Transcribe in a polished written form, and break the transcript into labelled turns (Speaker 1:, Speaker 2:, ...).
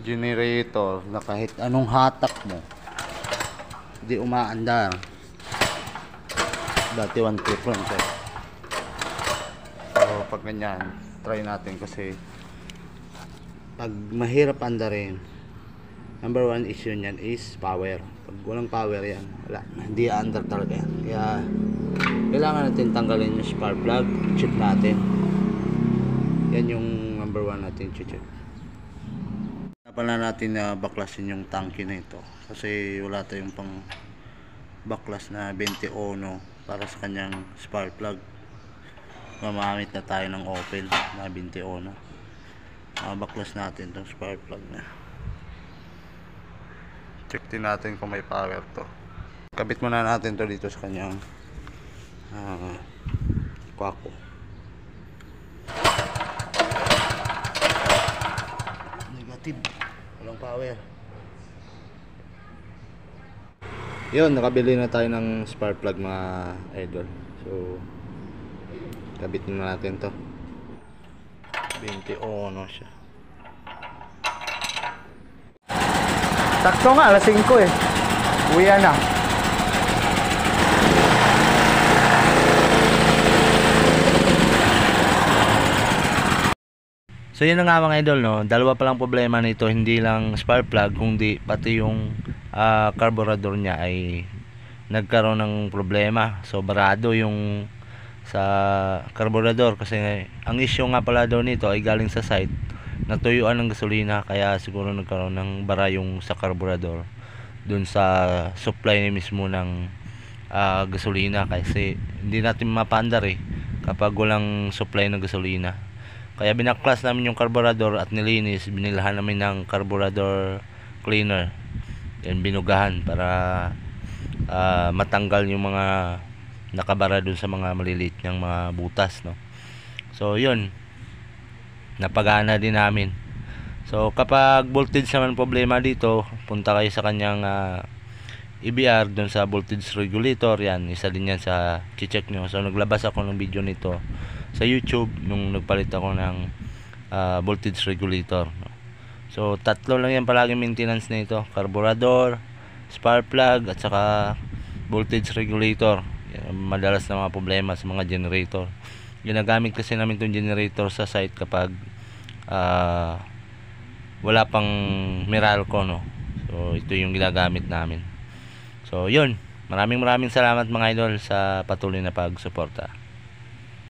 Speaker 1: generator na kahit anong hatak mo hindi umaandar. Dati 1 trip lang siya. So pag ganyan try natin, kasi pag mahirap andarin, number one issue niyan is power. Pag walang power yan, wala, hindi andar talaga yan. Kaya kailangan natin tanggalin yung spark plug, check natin. Yan yung number one natin check. Pala natin na baklasin yung tangke na ito, kasi wala tayong pang baklas na 20 ohno para sa kanyang spark plug. Mamamit na tayo ng Opel na 20 ohno. Baklas natin itong spark plug na. Check din natin kung may power to. Kabit muna natin to dito sa kanyang kwako. Negative, walang power. Yun, nakabili na tayo ng spark plug mga idol. So kabit na natin to. 20 ohno siya.
Speaker 2: Sakto nga, alas 5 eh. Uwi na.
Speaker 3: So yun na nga mga idol, no? Dalawa pa lang problema nito, hindi lang spark plug kundi pati yung carburetor niya ay nagkaroon ng problema. So barado yung sa carburetor, kasi ang issue nga pala daw nito ay galing sa site, natuyuan ng gasolina, kaya siguro nagkaroon ng bara yung sa carburetor dun sa supply mismo ng gasolina, kasi hindi natin mapandar kapag walang supply ng gasolina. Kaya binaklas namin yung carburetor at nilinis, binilhan namin ng carburetor cleaner, then binugahan para matanggal yung mga nakabara dun sa mga maliliit niyang mga butas, no? So yun, napagana din namin. So kapag voltage naman problema dito, punta kayo sa kanyang EBR, dun sa voltage regulator. Yan, isa din yan sa check nyo. So naglabas ako ng video nito sa YouTube nung nagpalit ako ng voltage regulator, no? So tatlo lang yan palagi maintenance na ito: carburetor, spark plug, at saka voltage regulator. Yan, madalas na mga problema sa mga generator. Ginagamit kasi namin itong generator sa site kapag wala pang Meralco, no? So ito yung ginagamit namin. So yun, maraming salamat mga idol sa patuloy na pagsuporta.